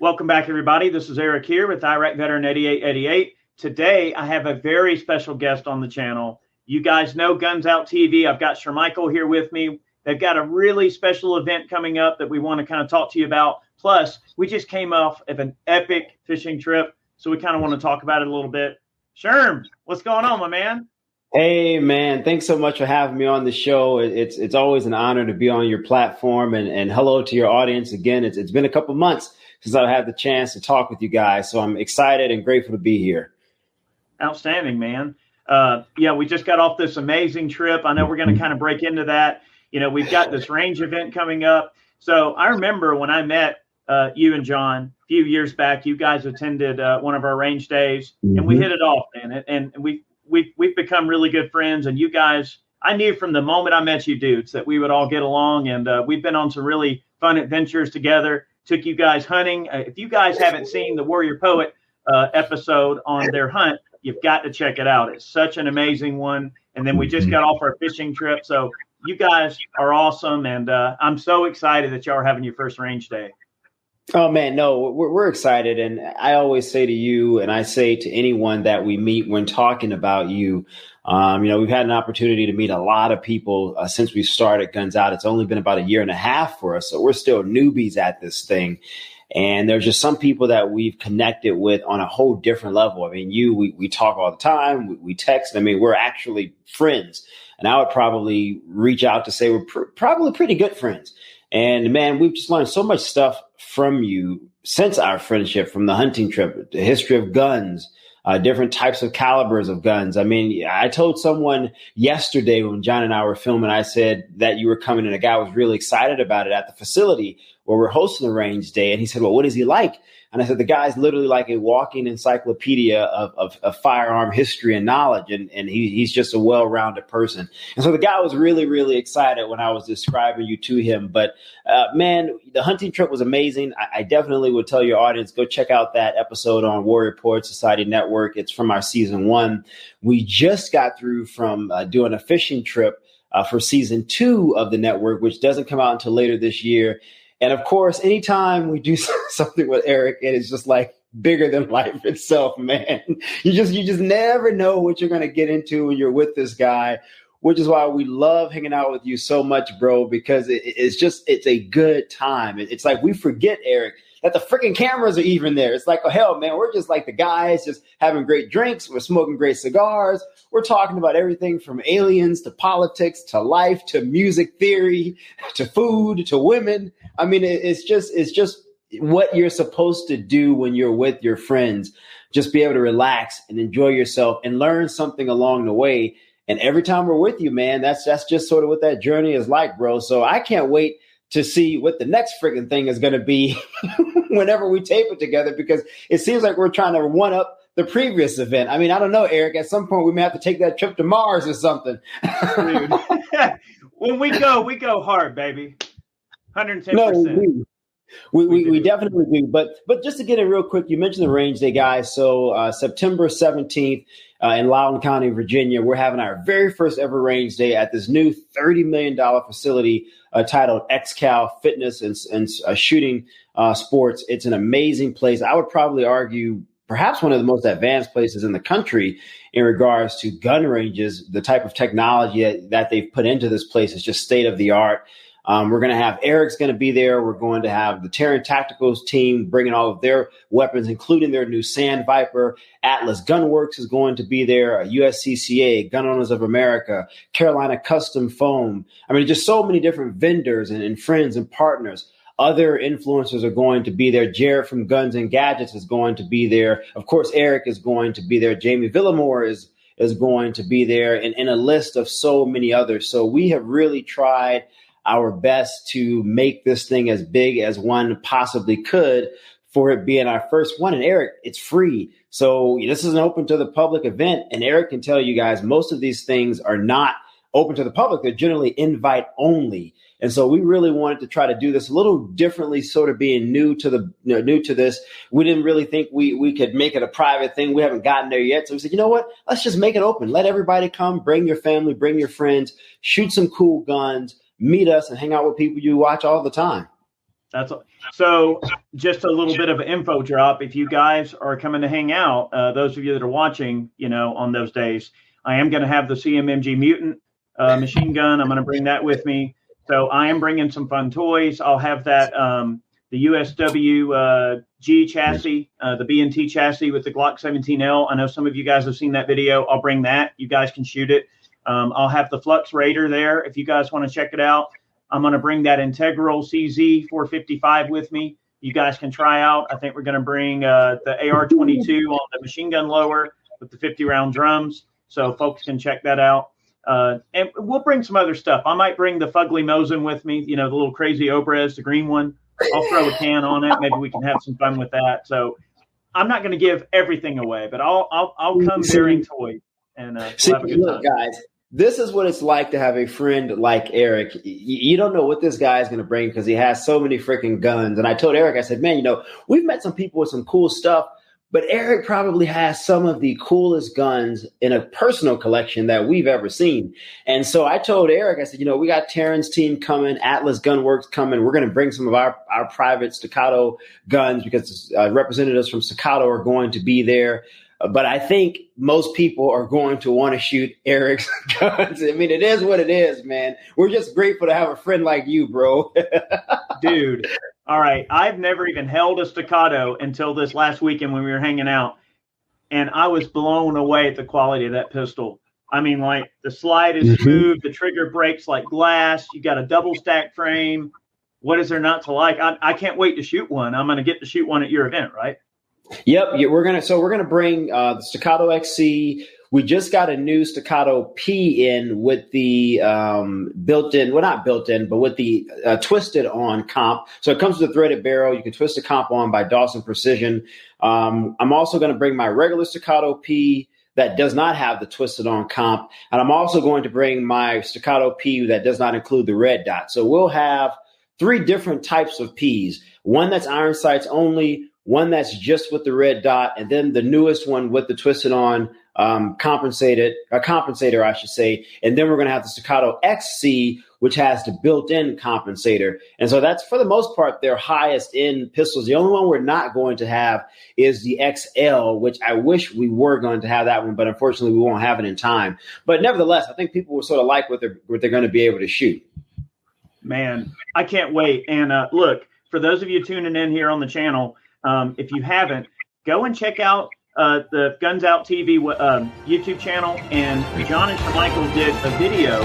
Welcome back, everybody. This is Eric here with Iraq Veteran 8888. Today, I have a very special guest on the channel. You guys know Guns Out TV. I've got Shermichael here with me. They've got a really special event coming up that we want to kind of talk to you about. Plus, we just came off of an epic fishing trip, so we kind of want to talk about it a little bit. Sherm, what's going on, my man? Hey, man, thanks so much for having me on the show. It's always an honor to be on your platform, and hello to your audience again. It's been a couple months since I've had the chance to talk with you guys, so I'm excited and grateful to be here. Outstanding, man. Yeah, we just got off this amazing trip. I know we're going to kind of break into that. You know, we've got this range event coming up. So I remember when I met you and John a few years back, you guys attended one of our range days, and we hit it off, man. And we've become really good friends. And you guys, I knew from the moment I met you dudes that we would all get along. And we've been on some really fun adventures together. Took you guys hunting. If you guys haven't seen the Warrior Poet episode on their hunt, you've got to check it out. It's such an amazing one. And then we just got off our fishing trip. So you guys are awesome. And I'm so excited that y'all are having your first range day. Oh, man, no, we're excited. And I always say to you, and I say to anyone that we meet when talking about you, we've had an opportunity to meet a lot of people since we started Guns Out. It's only been about a year and a half for us. So we're still newbies at this thing. And there's just some people that we've connected with on a whole different level. I mean, we talk all the time. We text. I mean, we're actually friends. And I would probably reach out to say we're probably pretty good friends. And man, we've just learned so much stuff from you since our friendship, from the hunting trip, the history of guns, different types of calibers of guns. I mean, I told someone yesterday when John and I were filming, I said that you were coming, and a guy was really excited about it at the facility where we're hosting the range day. And he said, well, what is he like? And I said, the guy's literally like a walking encyclopedia of firearm history and knowledge. And he's just a well-rounded person. And so the guy was really, really excited when I was describing you to him. But man, the hunting trip was amazing. I definitely would tell your audience, go check out that episode on Warrior Poet Society Network. It's from our season 1. We just got through from doing a fishing trip for season 2 of the network, which doesn't come out until later this year. And of course, anytime we do something with Eric, it is just like bigger than life itself, man. You just never know what you're going to get into when you're with this guy, which is why we love hanging out with you so much, bro, because it's a good time. It's like we forget, Eric, that the freaking cameras are even there. It's like, oh, hell, man, we're just like the guys just having great drinks. We're smoking great cigars. We're talking about everything from aliens to politics to life to music theory to food to women. I mean, it's just what you're supposed to do when you're with your friends. Just be able to relax and enjoy yourself and learn something along the way. And every time we're with you, man, that's just sort of what that journey is like, bro. So I can't wait to see what the next friggin' thing is going to be whenever we tape it together, because it seems like we're trying to one up the previous event. I mean, I don't know, Eric, at some point we may have to take that trip to Mars or something. Dude. When we go hard, baby. 110%. No, we definitely do. But just to get in real quick, you mentioned the range day, guys. So September 17th in Loudoun County, Virginia, we're having our very first ever range day at this new $30 million facility titled XCal Fitness and Shooting Sports. It's an amazing place. I would probably argue perhaps one of the most advanced places in the country in regards to gun ranges. The type of technology that they've put into this place is just state of the art. We're going to have Eric's going to be there. We're going to have the Terran Tacticals team bringing all of their weapons, including their new Sand Viper. Atlas Gunworks is going to be there. USCCA, Gun Owners of America, Carolina Custom Foam. I mean, just so many different vendors and friends and partners. Other influencers are going to be there. Jared from Guns and Gadgets is going to be there. Of course, Eric is going to be there. Jamie Villamore is going to be there, and a list of so many others. So we have really tried our best to make this thing as big as one possibly could for it being our first one. And Eric, it's free. So this is an open to the public event. And Eric can tell you guys, most of these things are not open to the public. They're generally invite only. And so we really wanted to try to do this a little differently, sort of being new to this. We didn't really think we could make it a private thing. We haven't gotten there yet. So we said, you know what? Let's just make it open. Let everybody come, bring your family, bring your friends, shoot some cool guns, meet us and hang out with people you watch all the time. So just a little bit of an info drop. If you guys are coming to hang out, those of you that are watching, on those days, I am going to have the CMMG Mutant machine gun. I'm going to bring that with me. So I am bringing some fun toys. I'll have that, the USW G chassis, the B&T chassis with the Glock 17L. I know some of you guys have seen that video. I'll bring that. You guys can shoot it. I'll have the Flux Raider there if you guys want to check it out. I'm going to bring that integral CZ 455 with me. You guys can try out. I think we're going to bring the AR-22 on the machine gun lower with the 50-round drums, so folks can check that out. And we'll bring some other stuff. I might bring the Fugly Mosin with me, the little crazy Obrez, the green one. I'll throw a can on it. Maybe we can have some fun with that. So I'm not going to give everything away, but I'll come bearing toys, and we'll have a good time. Guys, this is what it's like to have a friend like Eric. You don't know what this guy is going to bring because he has so many freaking guns. And I told Eric, I said, man, we've met some people with some cool stuff, but Eric probably has some of the coolest guns in a personal collection that we've ever seen. And so I told Eric, I said, we got Terran's team coming, Atlas Gunworks coming. We're going to bring some of our private Staccato guns because representatives from Staccato are going to be there. But I think most people are going to want to shoot Eric's guns. I mean, it is what it is, man. We're just grateful to have a friend like you, bro. Dude. All right. I've never even held a Staccato until this last weekend when we were hanging out. And I was blown away at the quality of that pistol. I mean, like, the slide is smooth. The trigger breaks like glass. You got a double stack frame. What is there not to like? I can't wait to shoot one. I'm going to get to shoot one at your event, right? Yep, we're gonna bring the Staccato XC. We just got a new Staccato P in with the built-in, well, not built-in, but with the twisted on comp. So it comes with a threaded barrel. You can twist the comp on by Dawson Precision. I'm also going to bring my regular Staccato P that does not have the twisted on comp, and I'm also going to bring my Staccato P that does not include the red dot. So we'll have 3 different types of Ps. One that's iron sights only, one that's just with the red dot, and then the newest one with the twisted on compensator, I should say. And then we're going to have the Staccato XC, which has the built-in compensator. And so that's, for the most part, their highest end pistols. The only one we're not going to have is the XL, which I wish we were going to have that one, but unfortunately we won't have it in time. But nevertheless, I think people will sort of like what they're going to be able to shoot. Man, I can't wait. And look, for those of you tuning in here on the channel, if you haven't, go and check out the GunsOUtTV YouTube channel. And John and Michael did a video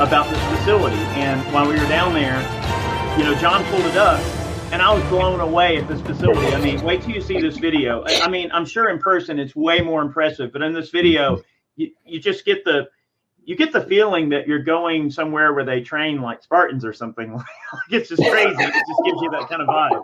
about this facility. And while we were down there, John pulled it up, and I was blown away at this facility. I mean, wait till you see this video. I mean, I'm sure in person it's way more impressive, but in this video, you just get the feeling that you're going somewhere where they train like Spartans or something. It's just crazy. It just gives you that kind of vibe.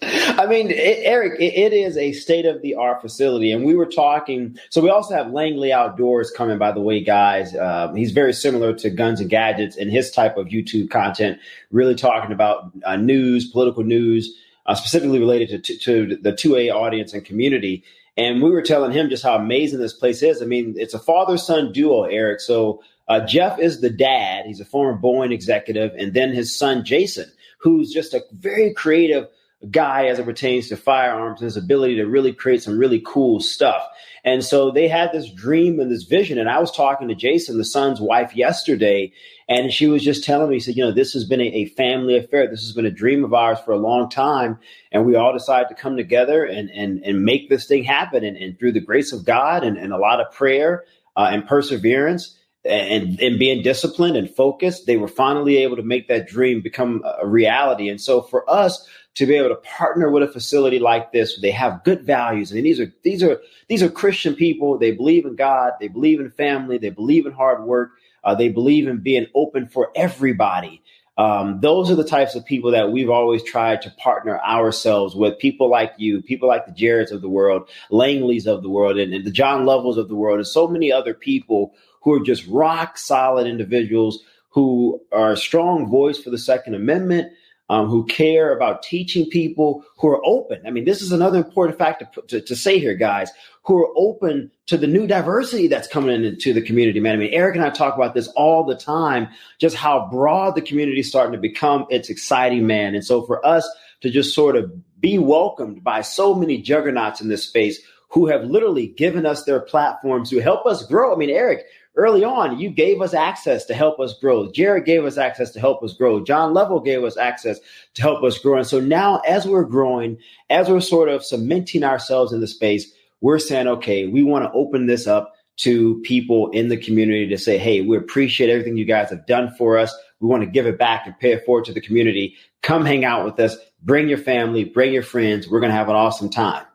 I mean, Eric, it is a state-of-the-art facility. And we were talking, so we also have Langley Outdoors coming, by the way, guys. He's very similar to Guns and Gadgets in his type of YouTube content, really talking about news, political news, specifically related to the 2A audience and community. And we were telling him just how amazing this place is. I mean, it's a father-son duo, Eric. So Jeff is the dad. He's a former Boeing executive. And then his son, Jason, who's just a very creative guy as it pertains to firearms and his ability to really create some really cool stuff. And so they had this dream and this vision. And I was talking to Jason, the son's wife, yesterday, and she was just telling me, she said, this has been a family affair. This has been a dream of ours for a long time. And we all decided to come together and make this thing happen. And through the grace of God and a lot of prayer and perseverance and being disciplined and focused, they were finally able to make that dream become a reality. And so for us to be able to partner with a facility like this, they have good values. I mean, these are Christian people. They believe in God. They believe in family. They believe in hard work. They believe in being open for everybody. Those are the types of people that we've always tried to partner ourselves with. People like you, people like the Jareds of the world, Langleys of the world, and the John Lovels of the world, and so many other people who are just rock solid individuals who are a strong voice for the Second Amendment, who care about teaching people, who are open. I mean, this is another important fact to say here, guys, who are open to the new diversity that's coming into the community, man. I mean, Eric and I talk about this all the time, just how broad the community is starting to become. It's exciting, man. And so for us to just sort of be welcomed by so many juggernauts in this space who have literally given us their platforms to help us grow. I mean, Eric, early on, you gave us access to help us grow. Jared gave us access to help us grow. John Level gave us access to help us grow. And so now as we're growing, as we're sort of cementing ourselves in the space, we're saying, okay, we want to open this up to people in the community to say, hey, we appreciate everything you guys have done for us. We want to give it back and pay it forward to the community. Come hang out with us. Bring your family, bring your friends. We're going to have an awesome time.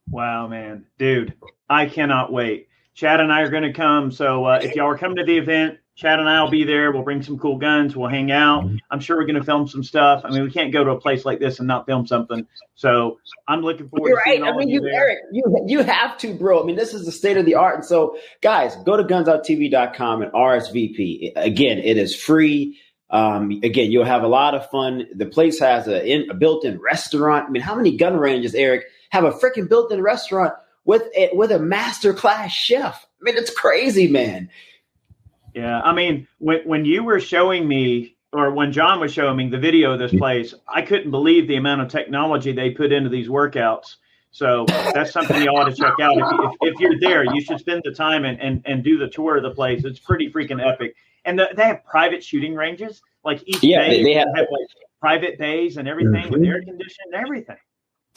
Wow, man. Dude, I cannot wait. Chad and I are going to come. So if y'all are coming to the event, Chad and I will be there. We'll bring some cool guns. We'll hang out. I'm sure we're going to film some stuff. I mean, we can't go to a place like this and not film something. So I'm looking forward to seeing all of you there. Eric, you have to, bro. I mean, this is the state of the art. And so, guys, go to GunsOutTV.com and RSVP. Again, it is free. Again, you'll have a lot of fun. The place has a built-in restaurant. I mean, how many gun ranges, Eric, have a freaking built-in restaurant with a master class chef? I mean, it's crazy, man. Yeah, I mean, when you were showing me, or when John was showing me the video of this place, I couldn't believe the amount of technology they put into these workouts. So that's something you ought to check out. If you're there, you should spend the time and do the tour of the place. It's pretty freaking epic. And they have private shooting ranges, like each day. They have like private bays and everything with air conditioning and everything.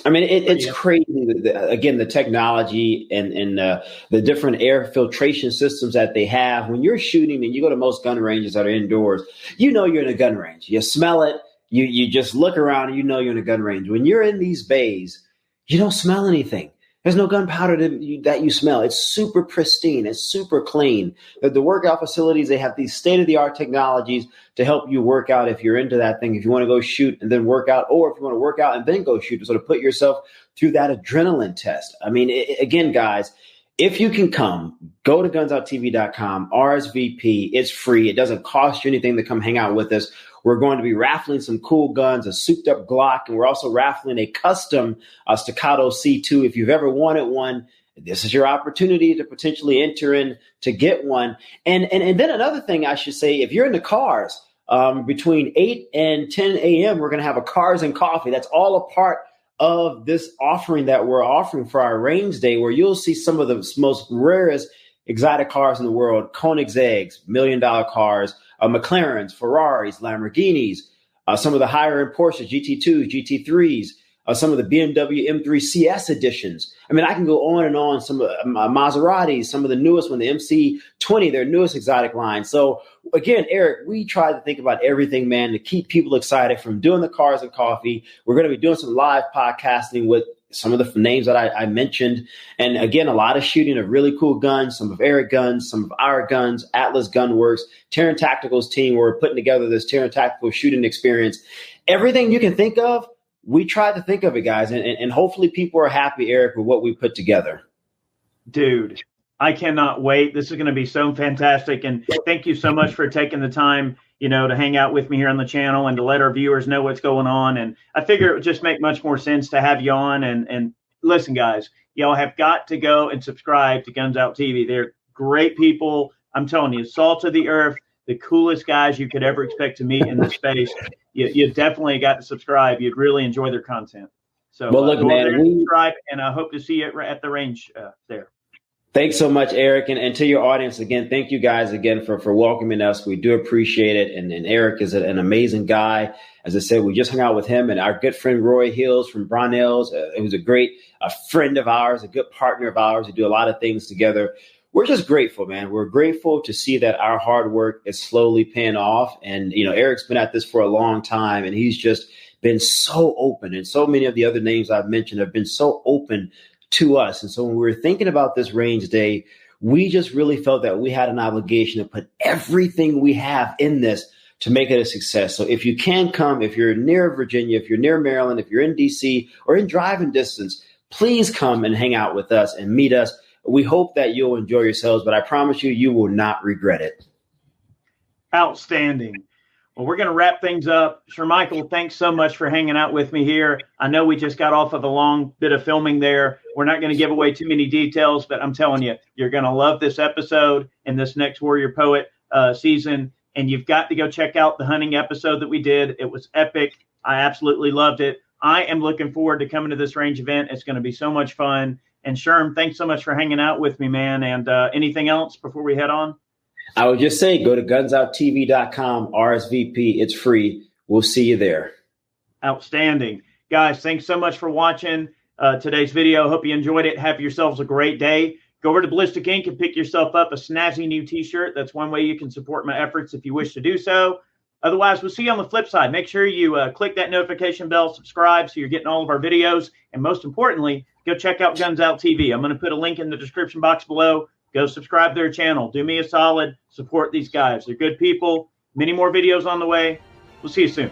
I mean, it's crazy. Again, the technology and the different air filtration systems that they have. When you're shooting and you go to most gun ranges that are indoors, you know you're in a gun range. You smell it. You just look around and you know you're in a gun range. When you're in these bays, you don't smell anything. There's no gunpowder that you smell. It's super pristine. It's super clean. The workout facilities, they have these state-of-the-art technologies to help you work out if you're into that thing, if you want to go shoot and then work out, or if you want to work out and then go shoot, to sort of put yourself through that adrenaline test. I mean, again, guys, if you can come, go to GunsOutTV.com, RSVP. It's free. It doesn't cost you anything to come hang out with us. We're going to be raffling some cool guns, a souped-up Glock, and we're also raffling a custom Staccato C2. If you've ever wanted one, this is your opportunity to potentially enter in to get one. And then another thing I should say, if you're in the cars, between 8 and 10 a.m., we're going to have a Cars and Coffee. That's all a part of this offering that we're offering for our range day, where you'll see some of the most rarest exotic cars in the world, Koenigseggs, $1 million cars, McLarens, Ferraris, Lamborghinis, some of the higher end Porsche GT2s, GT3s, some of the BMW M3 CS editions. I mean, I can go on and on. Some of Maseratis, some of the newest one, the MC20, their newest exotic line. So again, Eric, we try to think about everything, man, to keep people excited, from doing the Cars and Coffee. We're going to be doing some live podcasting with some of the names that I mentioned. And again, a lot of shooting of really cool guns, some of Eric guns, some of our guns, Atlas Gunworks, Terran Tactical's team, where we're putting together this Terran Tactical shooting experience. Everything you can think of, we try to think of it, guys. And hopefully people are happy, Eric, with what we put together. Dude, I cannot wait. This is going to be so fantastic. And thank you so much for taking the time, to hang out with me here on the channel and to let our viewers know what's going on. And I figure it would just make much more sense to have you on. And listen, guys, y'all have got to go and subscribe to Guns Out TV. They're great people. I'm telling you, salt of the earth, the coolest guys you could ever expect to meet in this space. You definitely got to subscribe. You'd really enjoy their content. So well, look, go man, over there and subscribe, and I hope to see you at the range there. Thanks so much, Eric. And to your audience, again, thank you guys again for welcoming us. We do appreciate it. And Eric is an amazing guy. As I said, we just hung out with him and our good friend Roy Hills from Brownells. It was a friend of ours, a good partner of ours. We do a lot of things together. We're just grateful, man. We're grateful to see that our hard work is slowly paying off. And, Eric's been at this for a long time, and he's just been so open. And so many of the other names I've mentioned have been so open to us. And so when we were thinking about this range day, we just really felt that we had an obligation to put everything we have in this to make it a success. So if you can come, if you're near Virginia, if you're near Maryland, if you're in DC or in driving distance, please come and hang out with us and meet us. We hope that you'll enjoy yourselves, but I promise you, you will not regret it. Outstanding. Well, we're going to wrap things up. Sir Michael, thanks so much for hanging out with me here. I know we just got off of a long bit of filming there. We're not going to give away too many details, but I'm telling you, you're going to love this episode and this next Warrior Poet season. And you've got to go check out the hunting episode that we did. It was epic. I absolutely loved it. I am looking forward to coming to this range event. It's going to be so much fun. And Sherm, thanks so much for hanging out with me, man. And anything else before we head on? I would just say go to GunsOutTV.com, RSVP. It's free. We'll see you there. Outstanding. Guys, thanks so much for watching today's video. Hope you enjoyed it. Have yourselves a great day. Go over to Ballistic Ink and pick yourself up a snazzy new t-shirt. That's one way you can support my efforts if you wish to do so. Otherwise, we'll see you on the flip side. Make sure you click that notification bell, subscribe so you're getting all of our videos. And most importantly, go check out Guns Out TV. I'm going to put a link in the description box below. Go subscribe to their channel. Do me a solid. Support these guys. They're good people. Many more videos on the way. We'll see you soon.